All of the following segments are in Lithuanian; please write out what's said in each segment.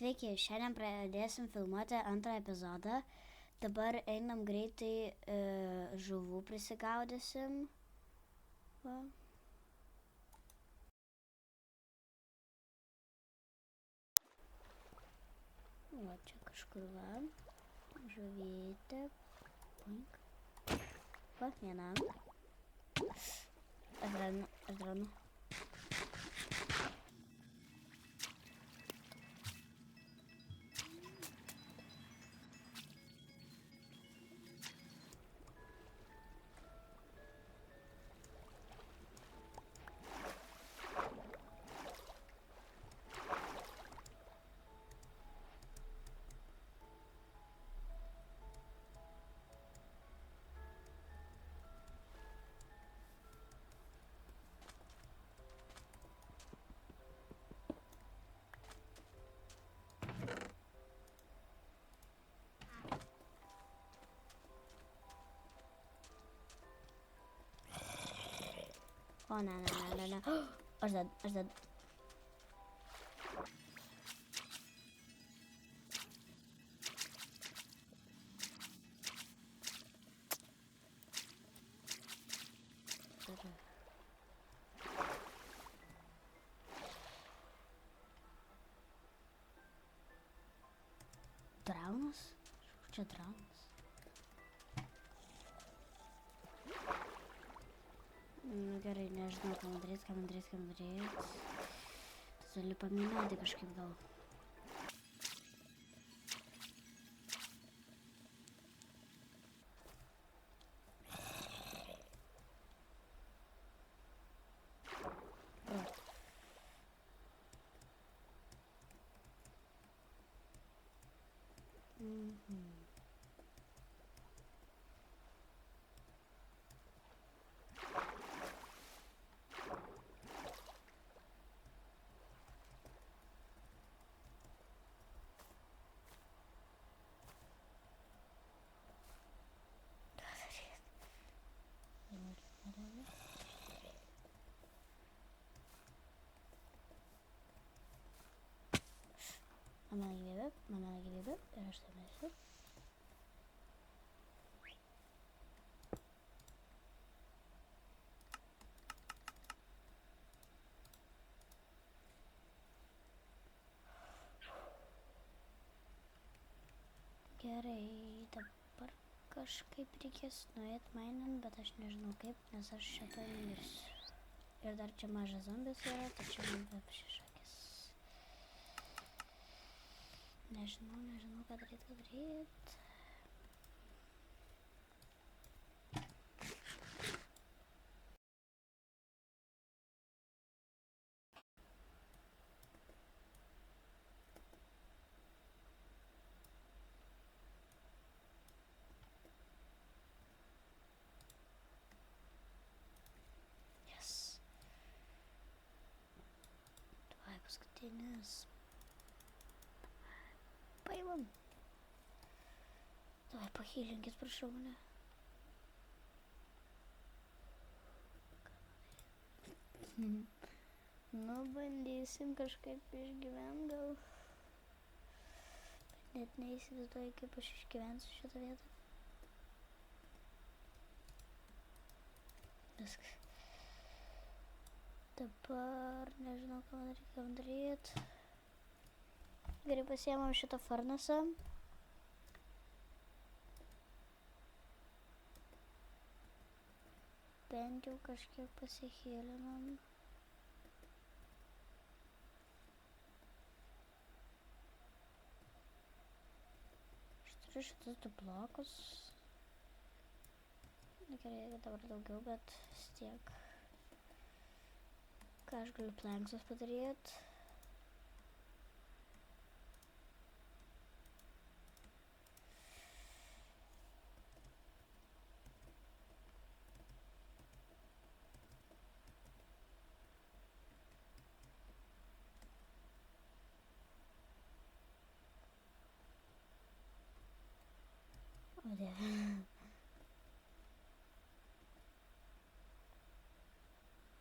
Sveiki, šiandien pradėsim filmuoti antrą epizodą. Dabar einam greitai žuvų prisigaudysim. Va. Va, čia kažkur va. Žuvytė. Poink. Va, viena. Aš draunu. O, ne. Aš dead. Draunas? Čia draunas. Gerai, nežinau, ką man daryt. Gali paminėti kažkaip gal. Mano gyvybė ir aš tam esu. Gerai, dabar kažkaip reikės nuėti mainant, bet aš nežinau kaip, nes aš šitą mirsiu. Ir dar čia mažas zombis yra, tačiau man apšišakės. Nežinau, ką daryt. Yes. Davai paskutinis. Paimam. Davai, pahylinkit, prašau mane. Nu, bandysim kažkaip išgyvent gal. Bet net neįsivaizduoju, kaip aš išgyvensiu šitą vietą. Viskas. Dabar nežinau, ką man daryt. Gerai, pasiėmam šitą furnasą. Bent jau kažkiek pasihylinam. Aš turiu šitus du blokus. Gerai, dabar daugiau, bet vis tiek. Ką aš galiu planksus padaryt? O dieve.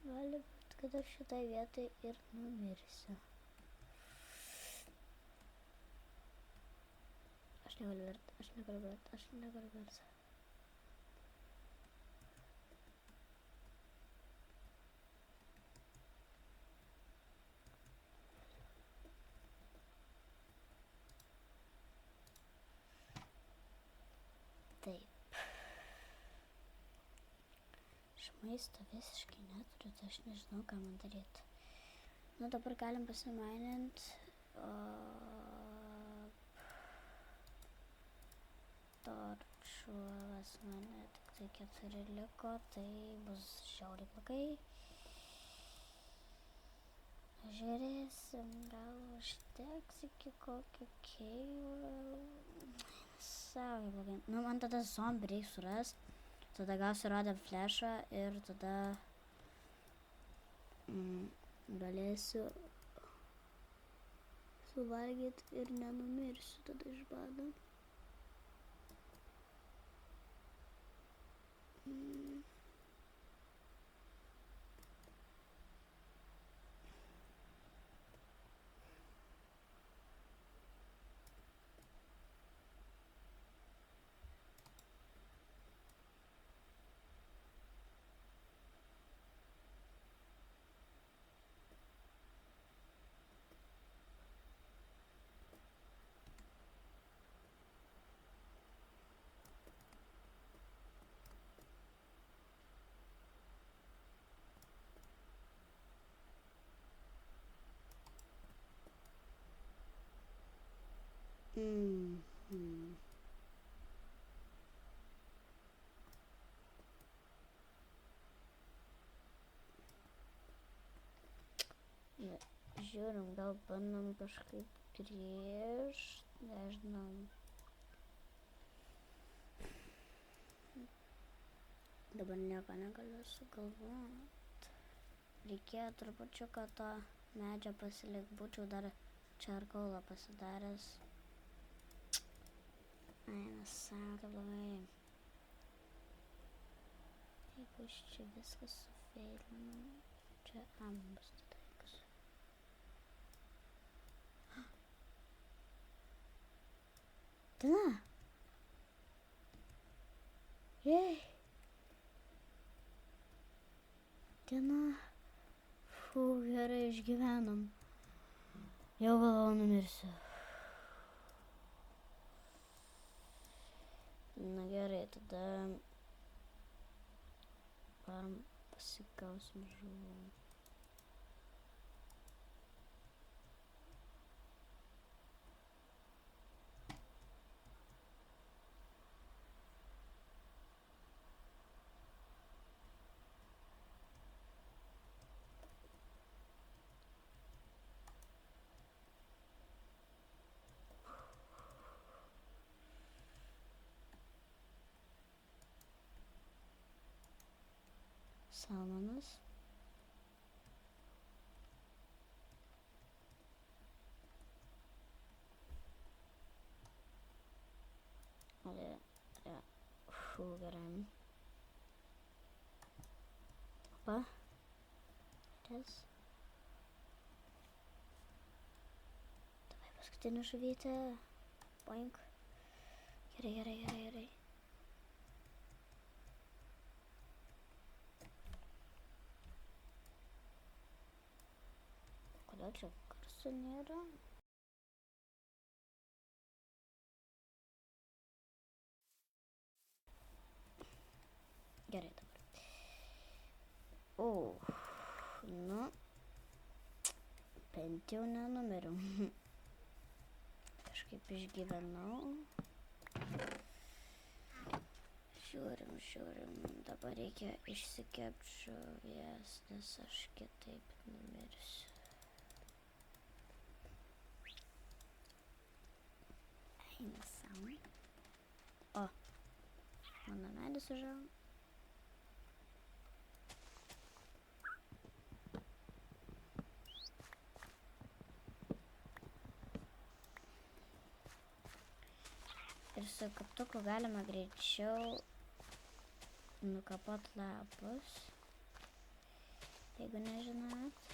Gali būt, kad aš šitai vietai ir numirsiu. negaliu verkt. Taip. Aš maisto visiškai neturiu, tai aš nežinau, ką man daryti. Nu, dabar galim pasimainint. Torčų pas mane tik tai 4 liko, tai bus žiauriai blogai. Žiūrėsim, gal užteks iki kokio keivio. Savai blogai. Nu, man tada zombį reikia surast. Tada gausiu radę flešą ir tada galėsiu suvalgyti ir nenumirsiu tada iš bado. Žiūrim, gal bandom kažkaip grįžt, nežinau. Dabar nieko negaliu sugalvot. Reikėjo trupučiuką to medžio pasilik, būčiau dar čarkolą pasidaręs. Ai, nesąmonė blogai. Jeigu aš čia viskas sufeilinu, čia bus tada. Diena. Jei. Diena. Fū, gerai išgyvenom. Jau galvojau numirsiu. Na gerai, tada pasigausim žuvų. Salmonas. Ja, fū, gerai. Opa. Ties. Davai paskutinį žuvytę. Boink. Gerai. Kodėl čia garso nėra? Gerai dabar. Nu. Bent jau nenumiriau. Kažkaip išgyvenau. Žiūrim. Dabar reikia išsikepti žuvies, nes aš kitaip numirsiu. Nesąmonė. O, mano medis užaugo. Ir su kaptuku galima greičiau nukapot lapus, jeigu nežinot.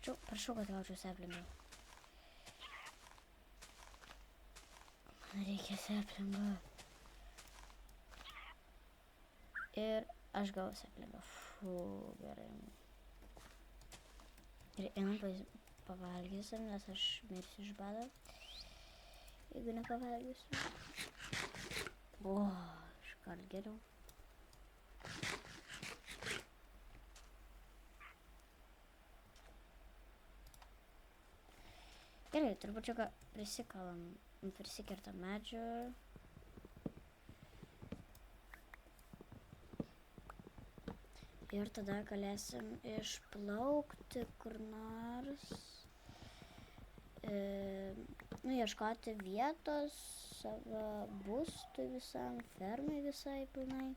Prašau, kad gaučiau seplingą. Man reikia seplingą. Ir aš gavau seplingą. Gerai. Ir einam pavalgysim, nes aš mirsiu iš bado. Jeigu nepavalgysiu. Iškart geriau. Gerai, turbūt prisikertam medžių. Ir tada galėsim išplaukti kur nors. Ieškoti vietos savo būstui visam, fermai visai pilnai.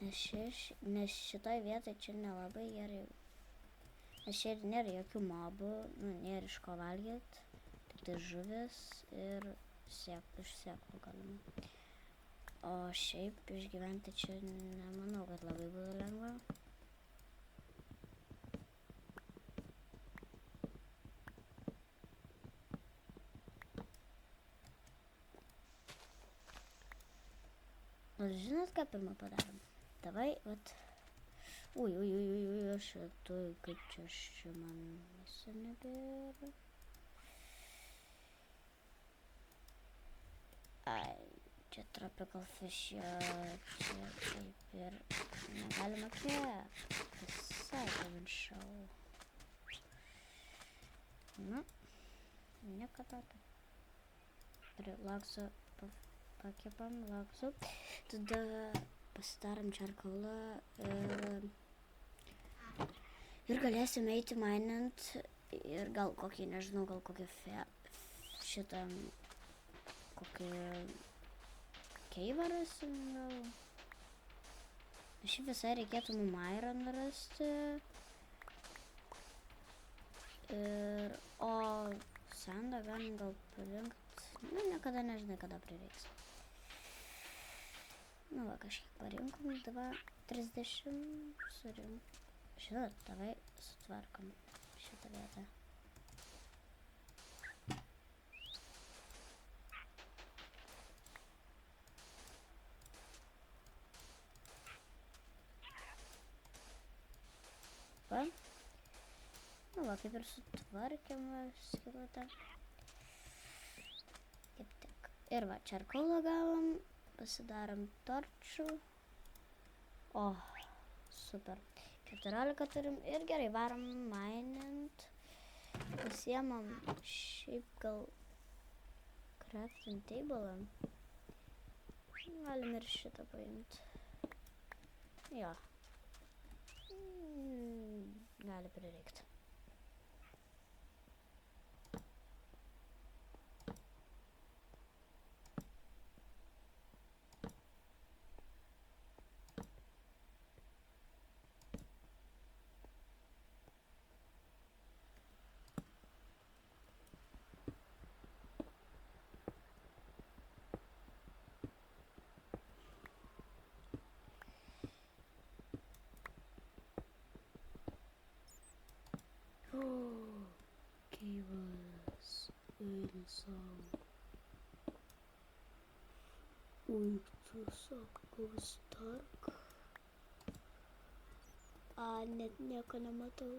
Nes šitoj vietoj čia nelabai gerai. Nes čia nėra jokių mobų, nėra iš ko valgyt, tik tai žuvis ir iš sėklų galima. O šiaip išgyventi čia nemanau, kad labai būtų lengva. Žinot, ką pirmą padarom? Davai, vat. Šitoj, kaip čia man viso nebėra. Čia tropical fish, čia kaip ir negalima kepti. Visai pamiršau. Nieko tokio. Lakso pakepam, lakso. Tada pasidarom čarkolą ir galėsim eiti minint ir gal kokį, nežinau, gal kokį kokį keivą rasim gal. Šiaip visai reikėtų mum iron rasti. O sandą galim gal parinkt. Niekada nežinai, kada prireiks. Kažkiek parinkom, 30 surink. Žinot, davai sutvarkom šitą vietą. Kaip ir sutvarkėm skilutę. Kaip tik. Ir čarkolą gavom, pasidarom torčių. Super. 14 turim ir gerai, varom minint. Pasiemam šiaip gal crafting table. Galim ir šitą paimti. Jo. Gali prireikti. Keivas inside. Tu sakus dark. Net nieko nematau.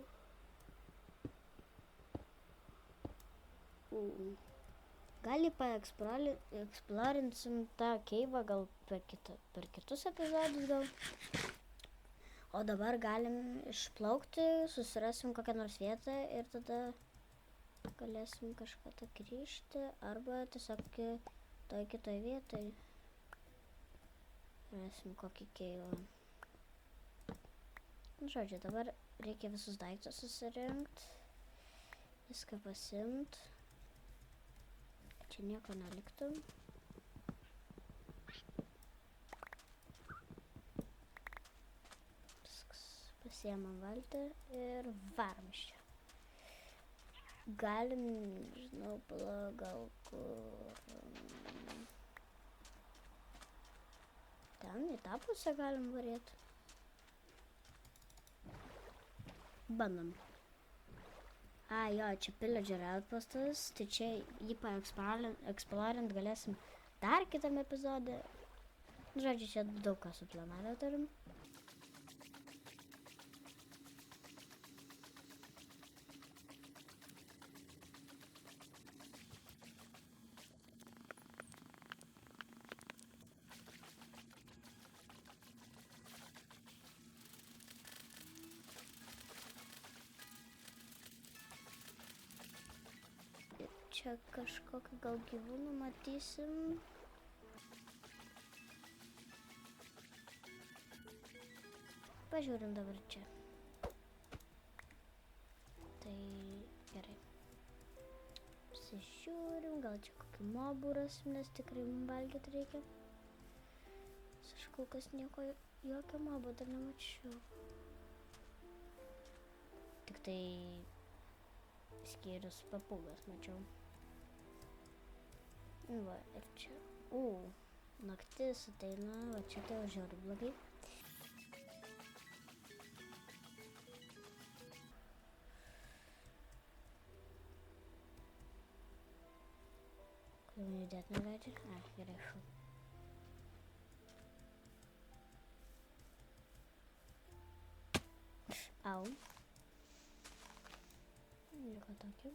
Gali paeksplorinsim tą keivą gal per kitus epizodus gal. O dabar galim išplaukti, susirasim kokią nors vietą ir tada galėsim kažkada grįžti arba tiesiog toj kitoj vietoj rasim kokį keivą. Žodžiu, dabar reikia visus daiktus susirinkt, viską pasiimt, kad čia nieko neliktų. Pasiemam valtį ir varom iš čia. Galim, žinau, gal kur... Ten į tą pusę galim varėti. Bandom. Jo, čia pillager outpostas, tai čia jį paeksplorint galėsim dar kitam epizode. Žodžiu, čia daug ką suplanavę turim. Čia kažkokį gal gyvūnų matysim. Pažiūrim dabar čia. Tai gerai. Pasižiūrim, gal čia kokį mobų rasim, nes tikrai mums valgyti reikia. Aš kol kas jokio mobo dar nemačiau. Tik tai skyrus papūgas mačiau. Va, ir čia. Naktis ateina, va čia tai jau žiauriai blogai. Kodėl judėt neleidžia? Gerai, šu. Au. Nieko tokio.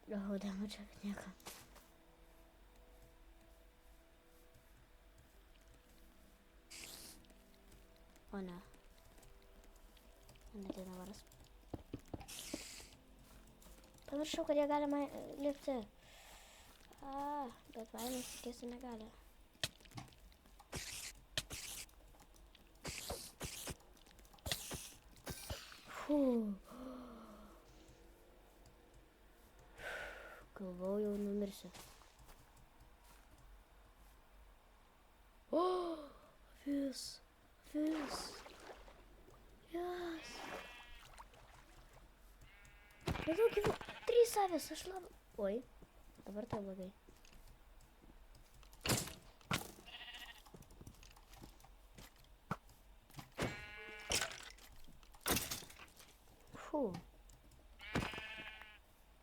Damačiau, kad nieko. O ne. Man ateina varas. Pamiršau, kad jie galima lipti. Bet vainas tikėsi negali. Galvau, jau numirsiu. Vis. Yes. Radau gyvų. 3 avys, aš labai. Oi, dabar tai blogai.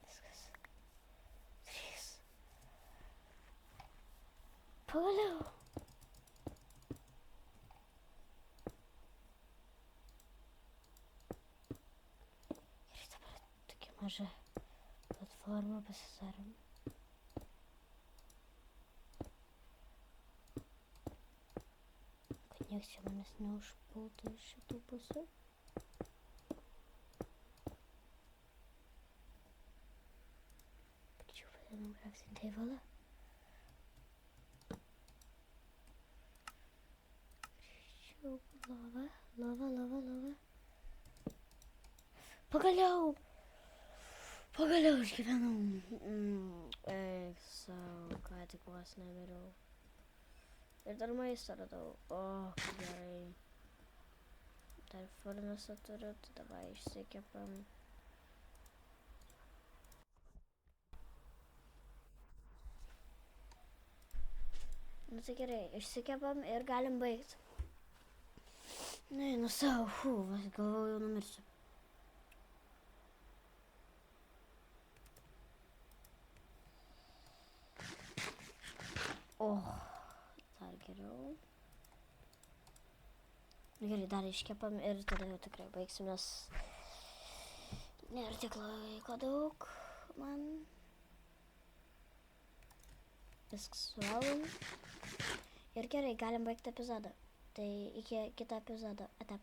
Viskas. 3. Pagaliau. Ir dabar tokia maža platforma pasidarom. Kad nieks čia manęs neužpultų iš šitų pusių. Pačiau crafting table. Lava. Pagaliau išgyvenau. Sau, ką tik vos nemiriau. Ir dar maistą radau. Gerai. Dar furnasą turiu, tai dabar išsikepam. Nu tai gerai, išsikepam ir galim baigti. Nu savo, galvau jau numirsiu. Dar geriau. Gerai, dar iškepam ir tada jau tikrai baigsim, nes nėra tiek laiko daug man. Viskas suvalom. Ir gerai, galim baigti epizodą. Tai iki kito epizodo. Ate.